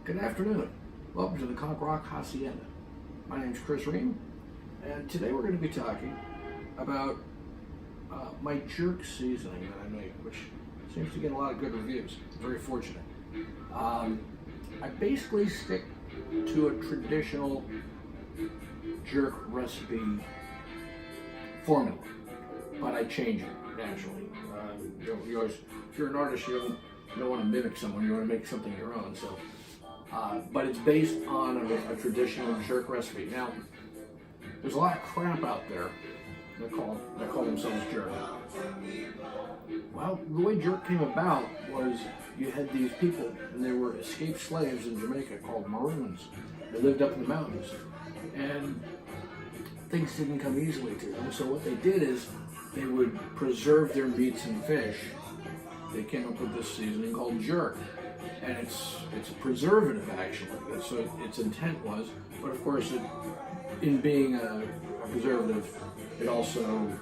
Good afternoon. Welcome to the Conch Rock Hacienda. My name is Chris Ream, and today we're going to be talking about my jerk seasoning that I make, which seems to get a lot of good reviews. I'm very fortunate. I basically stick to a traditional jerk recipe formula, but I change it naturally. You always, if you're an artist, you don't want to mimic someone, you want to make something your own. So, but it's based on a traditional jerk recipe. Now, there's a lot of crap out there that call themselves jerk. Well, the way jerk came about was you had these people, and they were escaped slaves in Jamaica called Maroons. They lived up in the mountains, and things didn't come easily to them. So what they did is they would preserve their meats and fish. They came up with this seasoning called jerk, and it's a preservative actually. That's what its intent was. But of course, in being a preservative, it also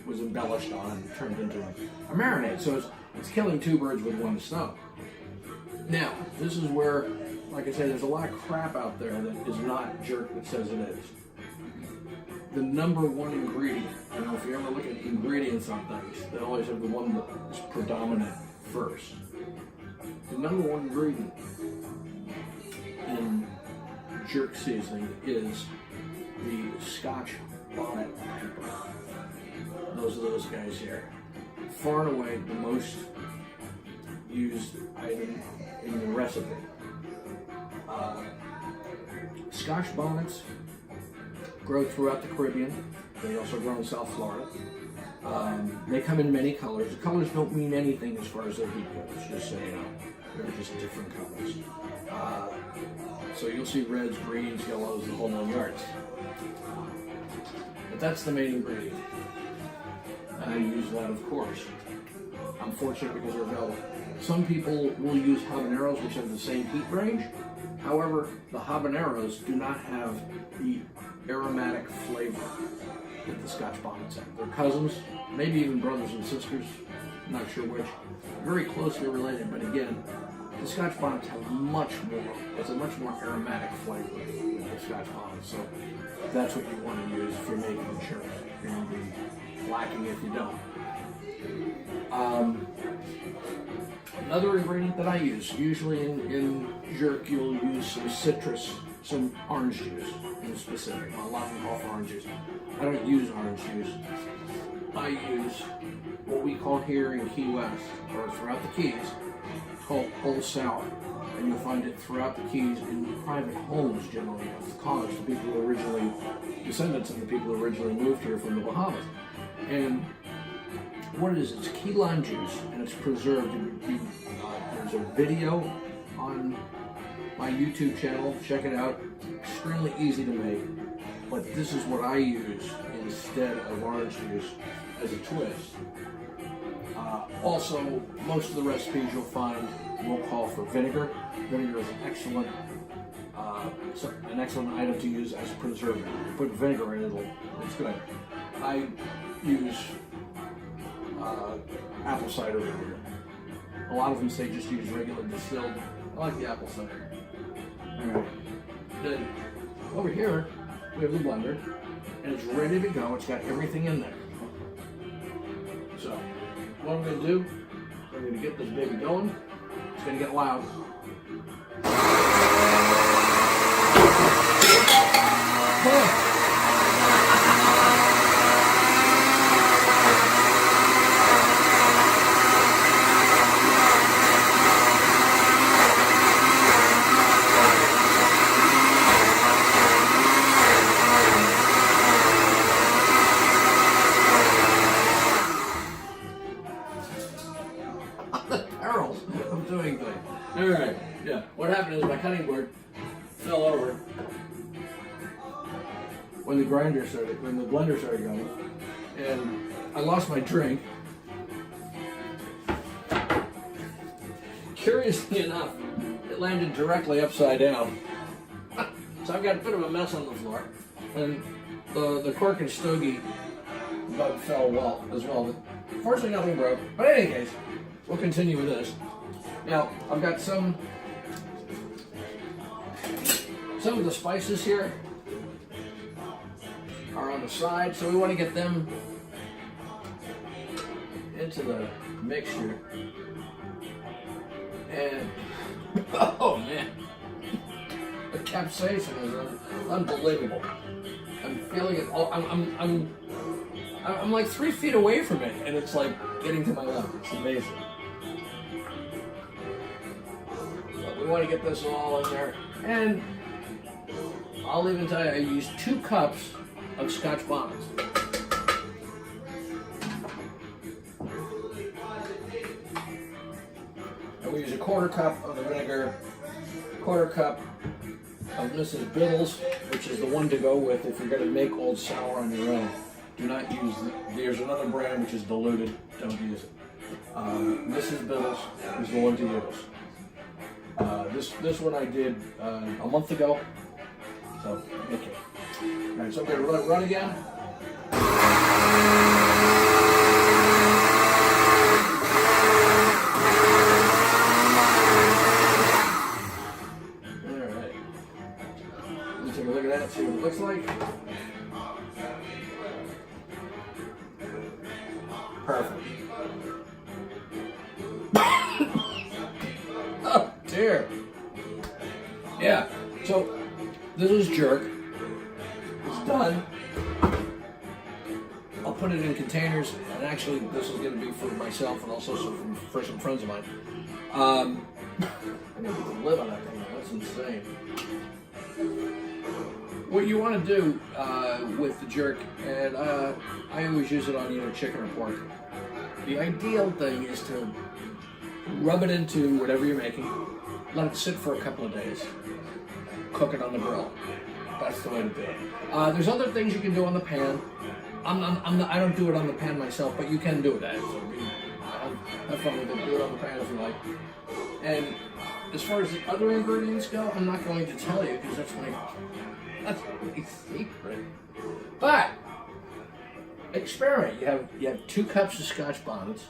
was embellished on and turned into a marinade. So it's killing two birds with one stone. Now, this is where, like I said, there's a lot of crap out there that is not jerk that says it is. The number one ingredient, if you ever look at ingredients on things, they always have the one that is predominant first. The number one ingredient in jerk seasoning is the Scotch bonnet pepper. Those are those guys here. Far and away the most used item in the recipe. Scotch bonnets grow throughout the Caribbean. They also grow in South Florida. They come in many colors. The colors don't mean anything as far as their heat goes, just so you know. They're just different colors. So you'll see reds, greens, yellows, the whole 9 yards. But that's the main ingredient. And I use that, of course. I'm fortunate because they're available. Some people will use habaneros, which have the same heat range. However, the habaneros do not have the aromatic flavor that the Scotch bonnets have. They're cousins, maybe even brothers and sisters, I'm not sure which. Very closely related, but again, the Scotch bonnets have it's a much more aromatic flavor than the Scotch bonnets. So that's what you want to use if you're making jerk. You're going to be lacking if you don't. Another ingredient that I use, usually in jerk, you'll use some citrus, some orange juice in specific. A lot of them call for orange juice. I don't use orange juice. I use what we call here in Key West, or throughout the Keys, called Old Sour. And you'll find it throughout the Keys in private homes, generally, of the college, the people who originally, descendants of the people who originally moved here from the Bahamas. And what it is, it's key lime juice, and it's preserved. There's a video on my YouTube channel. Check it out. Extremely easy to make, but this is what I use instead of orange juice as a twist. Also, most of the recipes you'll find will call for vinegar. Vinegar is an excellent item to use as a preservative. You put vinegar in it, it's good. I use apple cider vinegar. A lot of them say just use regular distilled. I like the apple cider. Alright. Then over here we have the blender, and it's ready to go. It's got everything in there. So what I'm going to do, I'm going to get this baby going. It's going to get loud. I'm doing things. Alright, yeah. What happened is my cutting board fell over when the blender started going, and I lost my drink. Curiously enough, it landed directly upside down. So I've got a bit of a mess on the floor, and the cork and stogie bug fell as well. Fortunately, nothing broke. But in any case, we'll continue with this. Now, I've got some Some of the spices here are on the side, so we want to get them into the mixture. And oh man, the capsaicin is unbelievable. I'm feeling it. I'm like 3 feet away from it, and it's like getting to my lap. It's amazing. But we want to get this all in there, and I'll even tell you, I used 2 cups of Scotch bonnets. And we use a 1/4 cup of the vinegar, 1/4 cup of Mrs. Biddle's, which is the one to go with if you're going to make Old Sour on your own. Do not use, there's another brand which is diluted, don't use it. Mrs. Biddle's is the one to use. This one I did a month ago, so okay. All right, so I'm going to run again. Take a look at that, see what it looks like. Perfect. Oh dear. Yeah, so this is jerk. It's done. I'll put it in containers, and actually this is going to be for myself and also for some friends of mine. I'm going to put the lid on that thing, that's insane. What you want to do with the jerk, and I always use it on either chicken or pork. The ideal thing is to rub it into whatever you're making, let it sit for a couple of days, cook it on the grill. That's the way to do it. There's other things you can do on the pan. I don't do it on the pan myself, but you can do that. So have fun with it. Do it on the pan if you like. And as far as the other ingredients go, I'm not going to tell you because that's my secret. But experiment. You have 2 cups of Scotch bonnets.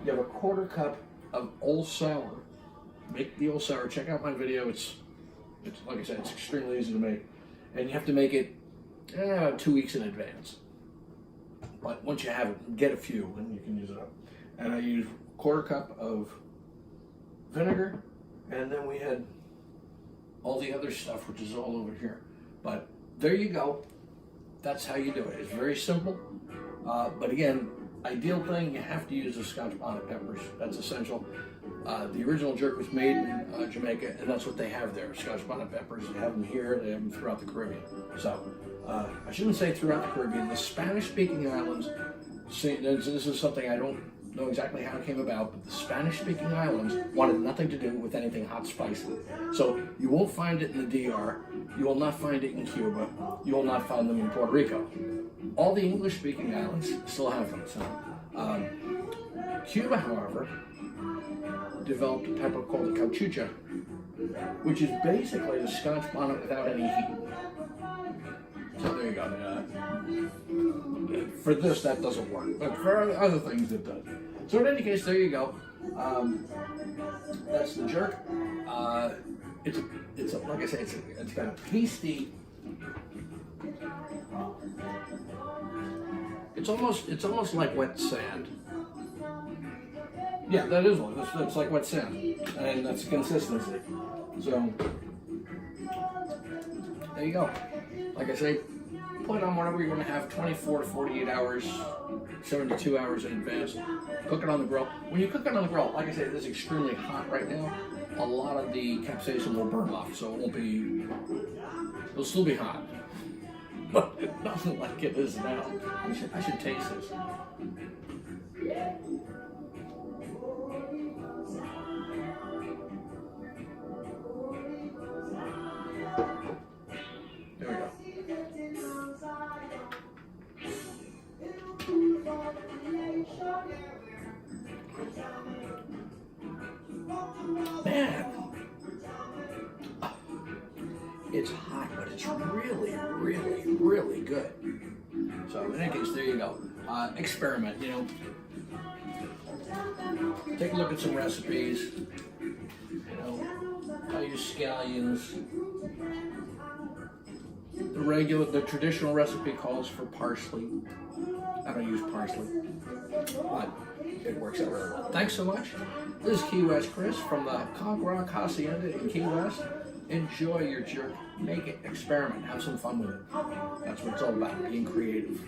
You have a 1/4 cup of Old Sour. Make the Old Sour. Check out my video. It's like I said, it's extremely easy to make, and you have to make it 2 weeks in advance. But once you have it, get a few, and you can use it up. And I use 1/4 cup of vinegar, and then we had all the other stuff, which is all over here. But there you go. That's how you do it. It's very simple. But again, ideal thing, you have to use the Scotch bonnet peppers. That's essential. The original jerk was made in Jamaica, and that's what they have there. Scotch bonnet peppers. They have them here. They have them throughout the Caribbean. So I shouldn't say throughout the Caribbean. The Spanish-speaking islands. See, this is something I don't know exactly how it came about, but the Spanish-speaking islands wanted nothing to do with anything hot spicy. So you won't find it in the DR. You will not find it in Cuba. You will not find them in Puerto Rico. All the English-speaking islands still have them. So Cuba, however, developed a pepper called the cauchucha, which is basically the Scotch bonnet without any heat. So there you go. For this, that doesn't work, but for other things, it does. So in any case, there you go. That's the jerk. It's like I say, it's got a pasty. It's almost like wet sand. Yeah, that is one. It's like wet sand, and that's consistency. So there you go. Like I say, put it on whatever you're going to have, 24 to 48 hours, 72 hours in advance. Cook it on the grill. When you cook it on the grill, like I said, it is extremely hot right now. A lot of the capsaicin will burn off, so it'll still be hot. But nothing like it is now. I should taste this. There we go. Man, it's hot, but it's really, really, really good. So in any case, there you go. Experiment, take a look at some recipes, I use scallions. The traditional recipe calls for parsley. I don't use parsley, but it works out really well. Thanks so much. This is Key West Chris from the Cog Rock Hacienda in Key West. Enjoy your jerk. Make it. Experiment. Have some fun with it. That's what it's all about, being creative.